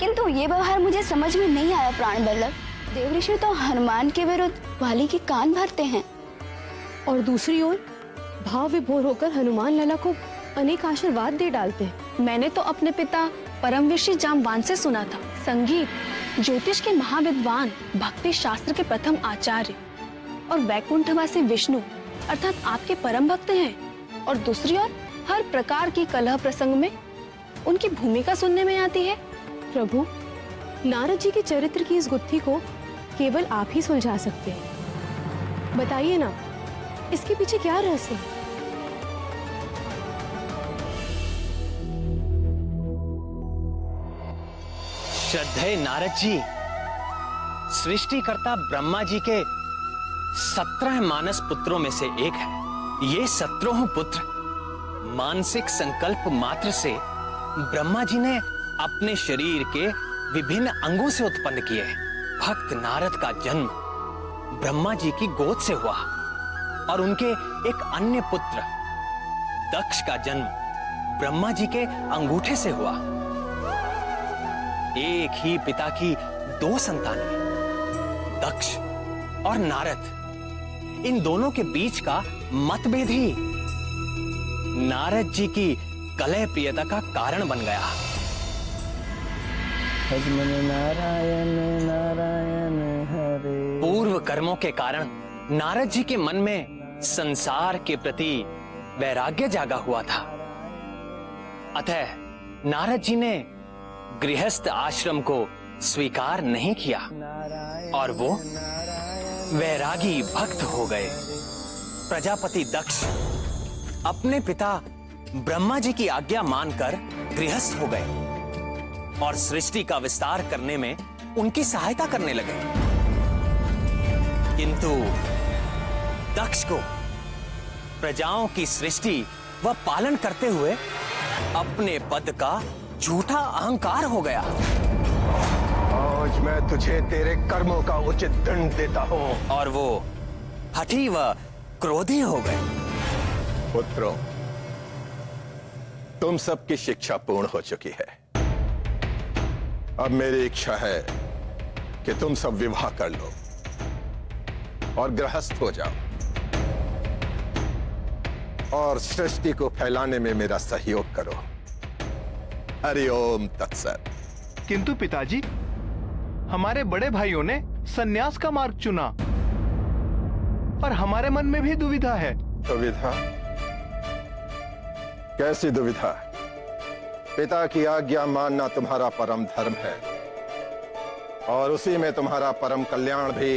किंतु ये व्यवहार मुझे समझ में नहीं आया प्राण वल्लभ। देवऋषि तो हनुमान के विरुद्ध वाली के कान भरते हैं और दूसरी ओर भाव विभोर होकर हनुमान लला को अनेक आशीर्वाद दे डालते हैं। मैंने तो अपने पिता परम ऋषि जाम्बवान से सुना था, संगीत ज्योतिष के महाविद्वान, भक्ति शास्त्र के प्रथम आचार्य और वैकुंठवासी विष्णु अर्थात आपके परम भक्त हैं। और दूसरी ओर हर प्रकार की कलह प्रसंग में उनकी भूमिका सुनने में आती है। प्रभु, नारद जी के चरित्र की इस गुत्थी को केवल आप ही सुलझा सकते हैं। बताइए ना, इसके पीछे क्या रहस्य है? श्रद्धेय नारद जी, सृष्टिकर्ता ब्रह्मा जी के 17 मानस पुत्रों में से एक है। ये 17 पुत्र मानसिक संकल्प मात्र से ब्रह्मा जी ने अपने शरीर के विभिन्न अंगों से उत्पन्न किए। भक्त नारद का जन्म ब्रह्मा जी की गोद से हुआ और उनके एक अन्य पुत्र दक्ष का जन्म ब्रह्मा जी के अंगूठे से हुआ। एक ही पिता की 2 संतानें, दक्ष और नारद। इन दोनों के बीच का मतभेद ही नारद जी की कलह प्रियता का कारण बन गया। नारायण नारायण हरे। पूर्व कर्मों के कारण नारद जी के मन में संसार के प्रति वैराग्य जागा हुआ था। अतः नारद जी ने गृहस्थ आश्रम को स्वीकार नहीं किया और वो वैरागी भक्त हो गए। प्रजापति दक्ष अपने पिता ब्रह्मा जी की आज्ञा मानकर गृहस्थ हो गए और सृष्टि का विस्तार करने में उनकी सहायता करने लगे। किंतु दक्ष को प्रजाओं की सृष्टि व पालन करते हुए अपने पद का झूठा अहंकार हो गया। आज मैं तुझे तेरे कर्मों का उचित दंड देता हूं। और वो हठी व क्रोधी हो गए। पुत्रों, तुम सबकी शिक्षा पूर्ण हो चुकी है। अब मेरी इच्छा है कि तुम सब विवाह कर लो और गृहस्थ हो जाओ और सृष्टि को फैलाने में मेरा सहयोग करो। हरि ओम तत्सत। किंतु पिताजी, हमारे बड़े भाइयों ने सन्यास का मार्ग चुना और हमारे मन में भी दुविधा है। दुविधा? कैसी दुविधा? पिता की आज्ञा मानना तुम्हारा परम धर्म है और उसी में तुम्हारा परम कल्याण भी,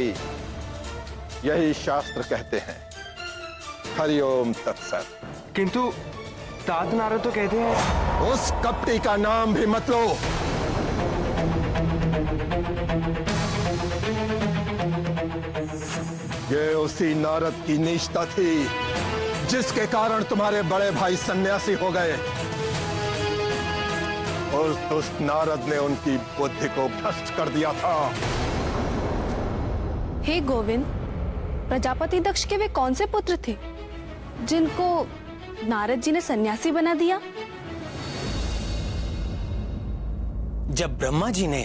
यही शास्त्र कहते हैं। हरि ओम तत्सत। किंतु तात नारद तो कहते हैं। उस कपटी का नाम भी मत लो। ये उसी नारद की नीचता थी जिसके कारण तुम्हारे बड़े भाई सन्यासी हो गए। और उस नारद ने उनकी बुद्धि को भ्रष्ट कर दिया था। हे गोविंद, प्रजापति दक्ष के वे कौन से पुत्र थे जिनको नारद जी ने सन्यासी बना दिया? जब ब्रह्मा जी ने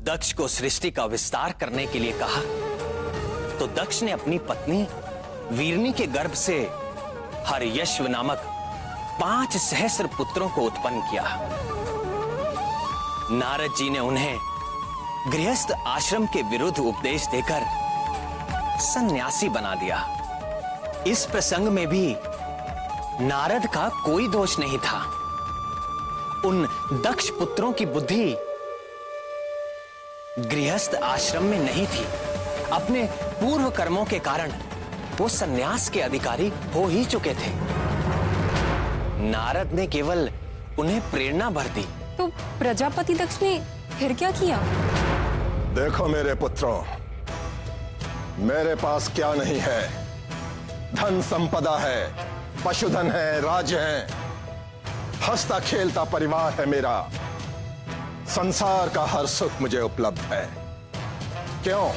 दक्ष को सृष्टि का विस्तार करने के लिए कहा तो दक्ष ने अपनी पत्नी वीरनी के गर्भ से हर्यश्व नामक 5 सहस्र पुत्रों को उत्पन्न किया। नारद जी ने उन्हें गृहस्थ आश्रम के विरुद्ध उपदेश देकर सन्यासी बना दिया। इस प्रसंग में भी नारद का कोई दोष नहीं था। उन दक्ष पुत्रों की बुद्धि गृहस्थ आश्रम में नहीं थी। अपने पूर्व कर्मों के कारण वो सन्यास के अधिकारी हो ही चुके थे। नारद ने केवल उन्हें प्रेरणा भर दी। तो प्रजापति दक्ष ने फिर क्या किया? देखो मेरे पुत्रों, मेरे पास क्या नहीं है। धन संपदा है, पशुधन है, राज्य है, हंसता खेलता परिवार है मेरा। संसार का हर सुख मुझे उपलब्ध है। क्यों?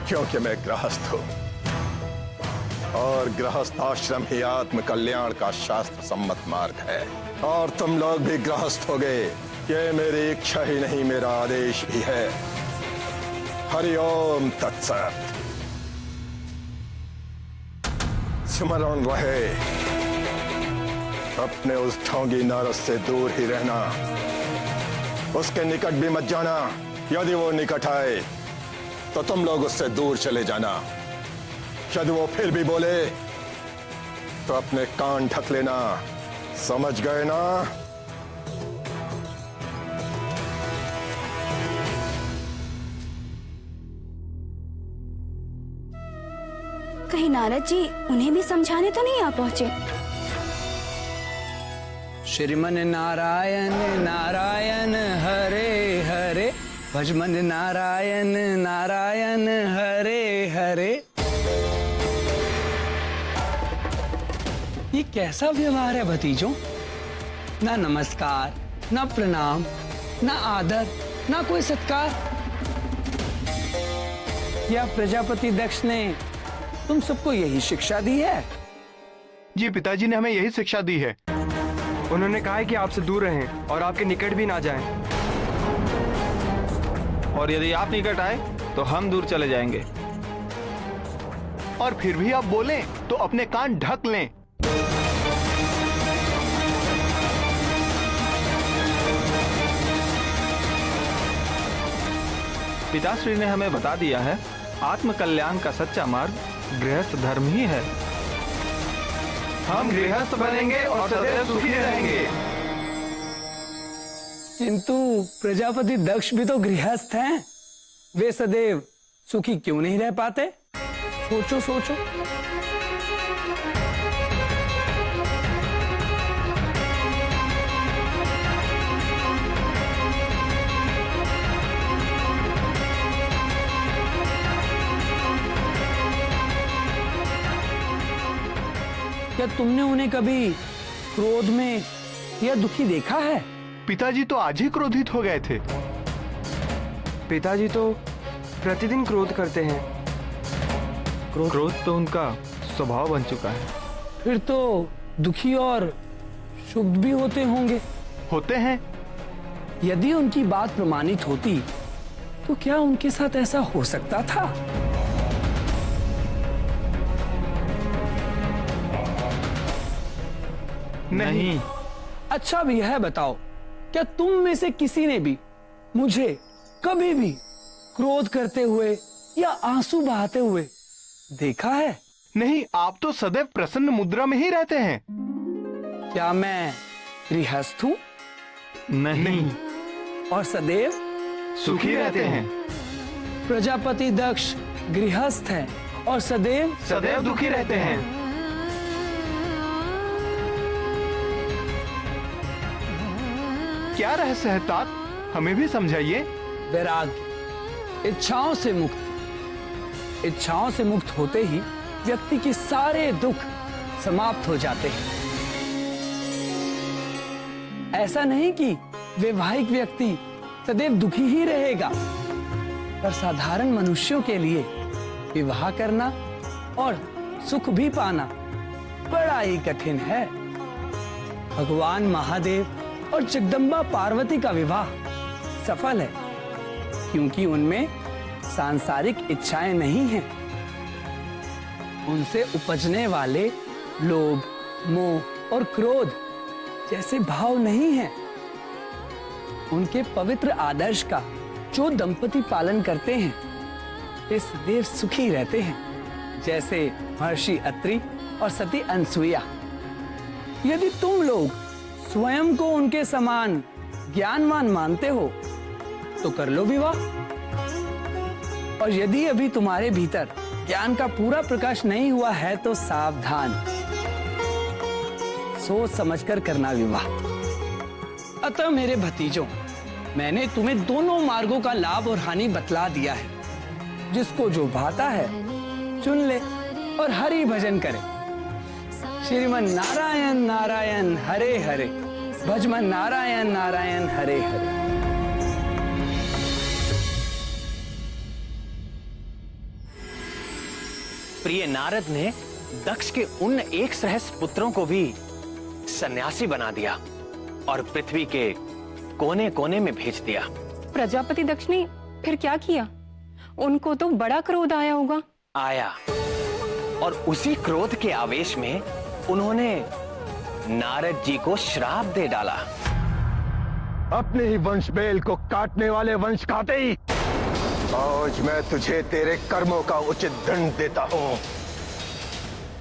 क्योंकि मैं गृहस्थ हूं और गृहस्थ आश्रम ही आत्म कल्याण का शास्त्र सम्मत मार्ग है। और तुम लोग भी गृहस्थ हो गए। ये मेरी इच्छा ही नहीं, मेरा आदेश भी है। हरिओम तत्सत। स्मरण रहे, अपने उस ढोंगी नारद से दूर ही रहना, उसके निकट भी मत जाना। यदि वो निकट आए तो तुम लोग उससे दूर चले जाना। यदि वो फिर भी बोले तो अपने कान ढक लेना। समझ गए ना? कहीं नारद जी उन्हें भी समझाने तो नहीं आ पहुंचे? श्रीमन नारायण नारायण हरे हरे, भजमन नारायण नारायण हरे हरे। ये कैसा व्यवहार है भतीजों? ना नमस्कार, ना प्रणाम, ना आदर, ना कोई सत्कार। या प्रजापति दक्ष ने तुम सबको यही शिक्षा दी है? जी पिताजी ने हमें यही शिक्षा दी है। उन्होंने कहा है कि आपसे दूर रहें और आपके निकट भी ना जाएं। और यदि आप निकट आए तो हम दूर चले जाएंगे। और फिर भी आप बोलें तो अपने कान ढक लें। पिताश्री ने हमें बता दिया है, आत्म कल्याण का सच्चा मार्ग गृहस्थ धर्म ही है। हम गृहस्थ बनेंगे और सदैव सुखी रहेंगे। किंतु प्रजापति दक्ष भी तो गृहस्थ हैं। वे सदैव सुखी क्यों नहीं रह पाते? सोचो सोचो। क्या तुमने उन्हें कभी क्रोध में या दुखी देखा है? पिताजी तो आज ही क्रोधित हो गए थे। पिताजी तो प्रतिदिन क्रोध करते हैं। क्रोध तो उनका स्वभाव बन चुका है। फिर तो दुखी और शुभ भी होते होंगे। होते हैं। यदि उनकी बात प्रमाणित होती तो क्या उनके साथ ऐसा हो सकता था? नहीं। अच्छा भी है, बताओ, क्या तुम में से किसी ने भी मुझे कभी भी क्रोध करते हुए या आंसू बहाते हुए देखा है? नहीं, आप तो सदैव प्रसन्न मुद्रा में ही रहते हैं। क्या मैं गृहस्थ हूँ? नहीं। और सदैव सुखी रहते हैं। प्रजापति दक्ष गृहस्थ है और सदैव दुखी रहते हैं। क्या रहस्य है तात? हमें भी समझाइए। वैराग्य, इच्छाओं से मुक्त होते ही व्यक्ति के सारे दुख समाप्त हो जाते हैं। ऐसा नहीं कि वैवाहिक व्यक्ति सदैव दुखी ही रहेगा, पर साधारण मनुष्यों के लिए विवाह करना और सुख भी पाना बड़ा ही कठिन है। भगवान महादेव और जगदम्बा पार्वती का विवाह सफल है क्योंकि उनमें सांसारिक इच्छाएं नहीं हैं। उनसे उपजने वाले लोभ, मोह और क्रोध जैसे भाव नहीं हैं। उनके पवित्र आदर्श का जो दंपति पालन करते हैं वे सदैव सुखी रहते हैं, जैसे महर्षि अत्रि और सती अनसुईया। यदि तुम लोग स्वयं को उनके समान ज्ञानवान मानते हो तो कर लो विवाह। और यदि अभी तुम्हारे भीतर ज्ञान का पूरा प्रकाश नहीं हुआ है तो सावधान, सोच समझकर करना विवाह। अतः मेरे भतीजों, मैंने तुम्हें दोनों मार्गों का लाभ और हानि बतला दिया है। जिसको जो भाता है चुन ले और हरि भजन करे। श्रीमन नारायण नारायण हरे हरे, भजमन नारायण नारायण हरे हरे। प्रिय नारद ने दक्ष के उन 1 सहस्त्र पुत्रों को भी सन्यासी बना दिया और पृथ्वी के कोने कोने में भेज दिया। प्रजापति दक्ष ने फिर क्या किया? उनको तो बड़ा क्रोध आया होगा। आया, और उसी क्रोध के आवेश में उन्होंने नारद जी को श्राप दे डाला। अपने ही वंश बेल को काटने वाले वंश खाते ही आज मैं तुझे तेरे कर्मों का उचित दंड देता हूं।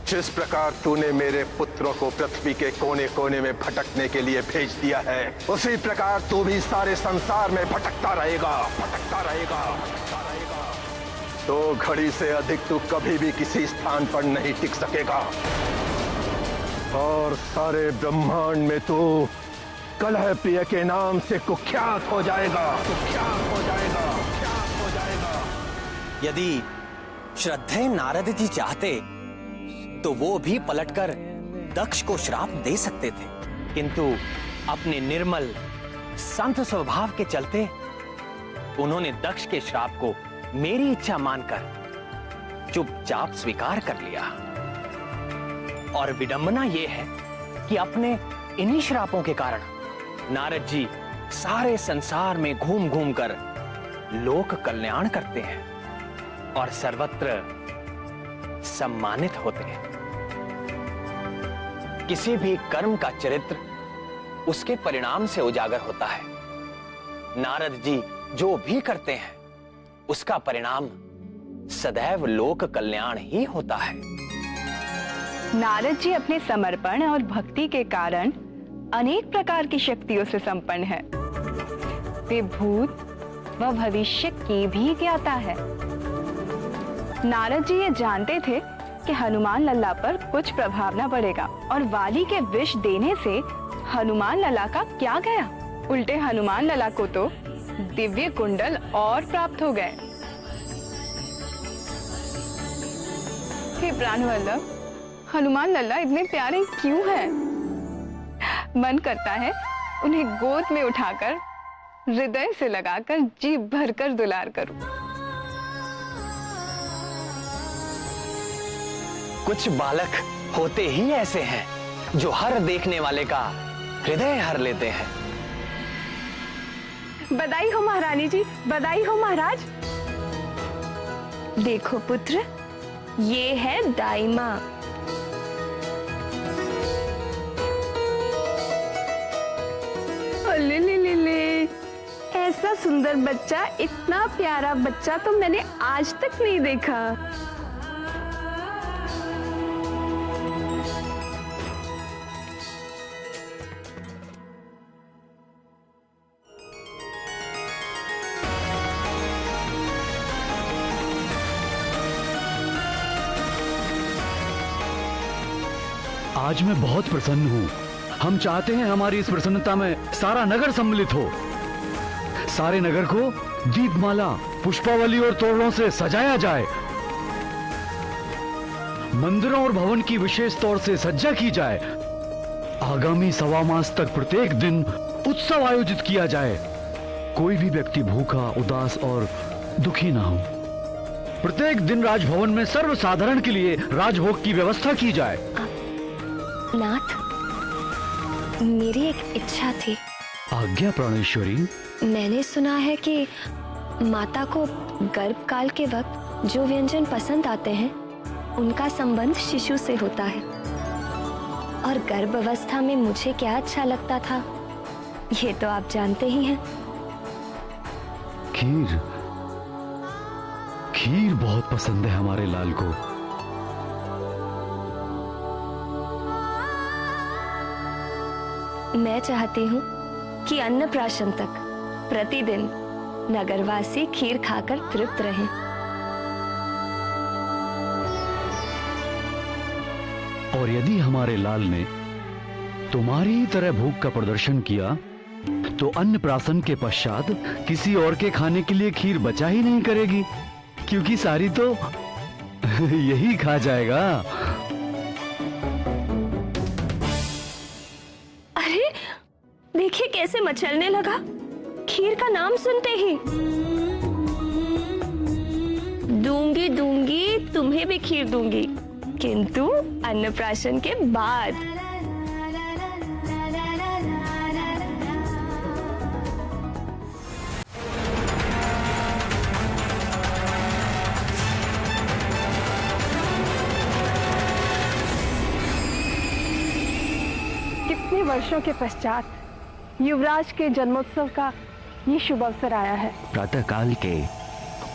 जिस प्रकार तूने मेरे पुत्रों को पृथ्वी के कोने कोने में भटकने के लिए भेज दिया है, उसी प्रकार तू भी सारे संसार में भटकता रहेगा, भटकता रहेगा, भटकता रहेगा। 2 घड़ी से अधिक तू कभी भी किसी स्थान पर नहीं टिक सकेगा और सारे ब्रह्मांड में तू कलह प्रिय के नाम से कुख्यात हो जाएगा, कुख्यात हो जाएगा, कुख्यात हो जाएगा। यदि श्रद्धेय नारद जी चाहते तो वो भी पलटकर दक्ष को श्राप दे सकते थे, किंतु अपने निर्मल संत स्वभाव के चलते उन्होंने दक्ष के श्राप को मेरी इच्छा मानकर चुपचाप स्वीकार कर लिया। और विडंबना यह है कि अपने इन्हीं श्रापों के कारण नारद जी सारे संसार में घूम घूम कर लोक कल्याण करते हैं और सर्वत्र सम्मानित होते हैं। किसी भी कर्म का चरित्र उसके परिणाम से उजागर होता है। नारद जी जो भी करते हैं उसका परिणाम सदैव लोक कल्याण ही होता है। नारद जी अपने समर्पण और भक्ति के कारण अनेक प्रकार की शक्तियों से संपन्न है। वे भूत व भविष्य की भी ज्ञाता है। नारद जी ये जानते थे कि हनुमान लल्ला पर कुछ प्रभाव न पड़ेगा और वाली के विष देने से हनुमान लल्ला का क्या गया, उल्टे हनुमान लल्ला को तो दिव्य कुंडल और प्राप्त हो गए। हे प्राणवल्लभ, हनुमान लल्ला इतने प्यारे क्यों हैं? मन करता है उन्हें गोद में उठाकर हृदय से लगाकर जी भरकर दुलार करूं। कुछ बालक होते ही ऐसे हैं जो हर देखने वाले का हृदय हर लेते हैं। बधाई हो महारानी जी, बधाई हो महाराज। देखो पुत्र, ये है दाई माँ। ले ले ले ले, ऐसा सुंदर बच्चा, इतना प्यारा बच्चा तो मैंने आज तक नहीं देखा। आज मैं बहुत प्रसन्न हूँ। हम चाहते हैं हमारी इस प्रसन्नता में सारा नगर सम्मिलित हो। सारे नगर को दीपमाला, पुष्पावली और तोरणों से सजाया जाए। मंदिरों और भवन की विशेष तौर से सज्जा की जाए। आगामी 1.25 मास तक प्रत्येक दिन उत्सव आयोजित किया जाए। कोई भी व्यक्ति भूखा, उदास और दुखी ना हो। प्रत्येक दिन राजभवन में सर्वसाधारण के लिए राजभोग की व्यवस्था की जाए। नाथ, मेरी एक इच्छा थी। आज्ञा प्राणेश्वरी। मैंने सुना है कि माता को गर्भकाल के वक्त जो व्यंजन पसंद आते हैं उनका संबंध शिशु से होता है, और गर्भ अवस्था में मुझे क्या अच्छा लगता था ये तो आप जानते ही हैं। खीर, खीर बहुत पसंद है हमारे लाल को। मैं चाहती हूँ कि अन्नप्राशन तक प्रतिदिन नगरवासी खीर खाकर तृप्त रहें। और यदि हमारे लाल ने तुम्हारी ही तरह भूख का प्रदर्शन किया तो अन्नप्राशन के पश्चात किसी और के खाने के लिए खीर बचा ही नहीं करेगी, क्योंकि सारी तो यही खा जाएगा। अरे देखिए कैसे मचलने लगा खीर का नाम सुनते ही। दूंगी दूंगी, तुम्हें भी खीर दूंगी, किंतु अन्नप्राशन के बाद। इतने वर्षों के पश्चात युवराज के जन्मोत्सव का ये शुभ अवसर आया है। प्रातःकाल के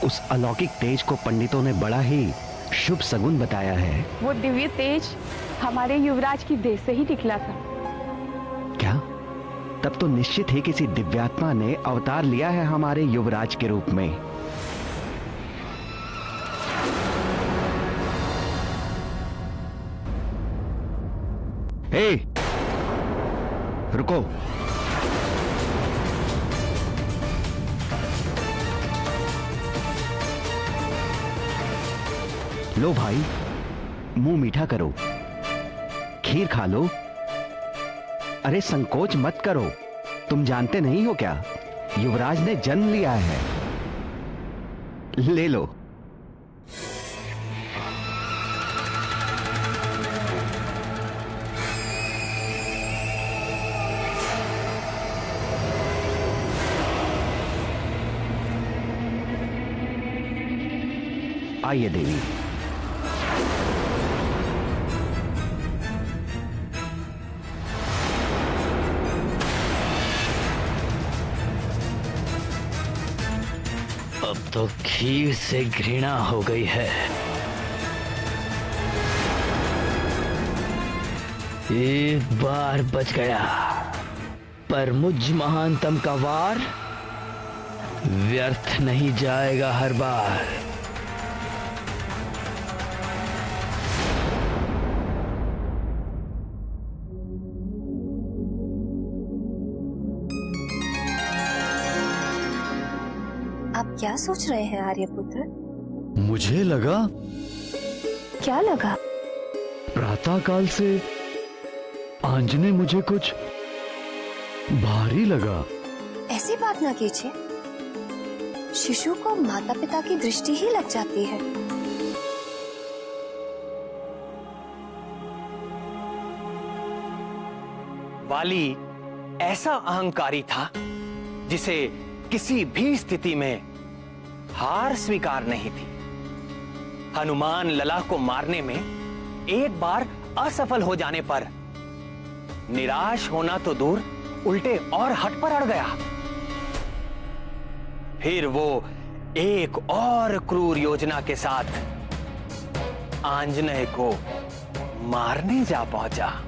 उस अलौकिक तेज को पंडितों ने बड़ा ही शुभ सगुन बताया है। वो दिव्य तेज हमारे युवराज की देह से ही निकला था। क्या? तब तो निश्चित ही किसी दिव्यात्मा ने अवतार लिया है हमारे युवराज के रूप में। हे, रुको। लो भाई, मुंह मीठा करो, खीर खा लो। अरे संकोच मत करो, तुम जानते नहीं हो क्या, युवराज ने जन्म लिया है। ले लो। आइए देवी। अब तो खीर से घृणा हो गई है। एक बार बच गया, पर मुझ महानतम का वार व्यर्थ नहीं जाएगा हर बार। आप क्या सोच रहे हैं आर्यपुत्र? मुझे लगा, क्या लगा? प्रातःकाल से आंजने मुझे कुछ भारी लगा। ऐसी बात ना कीजिए, शिशु को माता पिता की दृष्टि ही लग जाती है। वाली ऐसा अहंकारी था जिसे किसी भी स्थिति में हार स्वीकार नहीं थी। हनुमान लला को मारने में एक बार असफल हो जाने पर निराश होना तो दूर, उल्टे और हट पर अड़ गया। फिर वो एक और क्रूर योजना के साथ आंजनेय को मारने जा पहुंचा।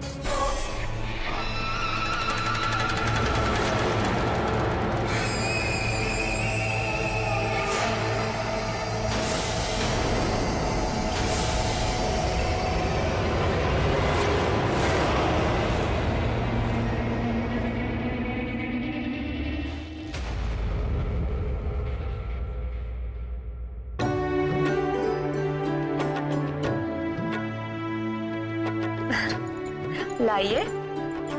लाइए,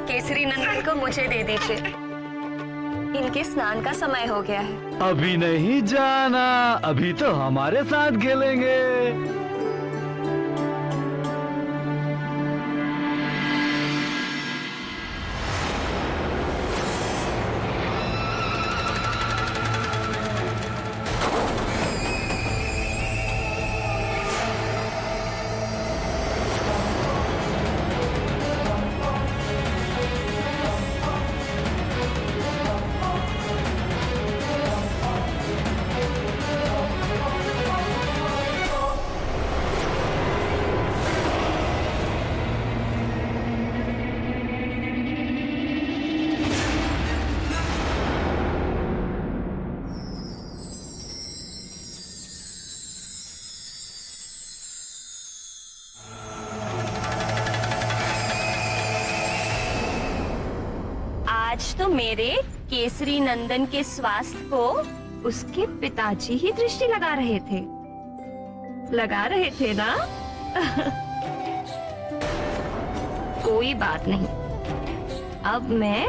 केसरी नंदन को मुझे दे दीजिए। इनके स्नान का समय हो गया है। अभी नहीं जाना, अभी तो हमारे साथ खेलेंगे। आज तो मेरे केसरी नंदन के स्वास्थ्य को उसके पिताजी ही दृष्टि लगा रहे थे ना? कोई बात नहीं, अब मैं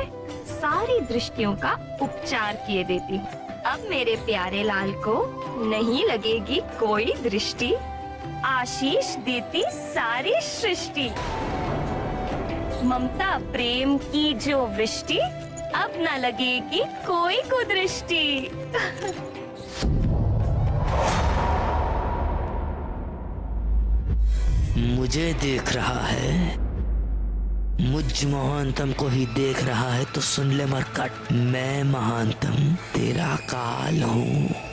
सारी दृष्टियों का उपचार किए देती हूँ। अब मेरे प्यारे लाल को नहीं लगेगी कोई दृष्टि, आशीष देती सारी सृष्टि। ममता प्रेम की जो वृष्टि, अब न लगेगी कोई कुदृष्टि। मुझे देख रहा है, मुझ महानतम को ही देख रहा है तो सुन ले मरकट, मैं महानतम तेरा काल हूँ।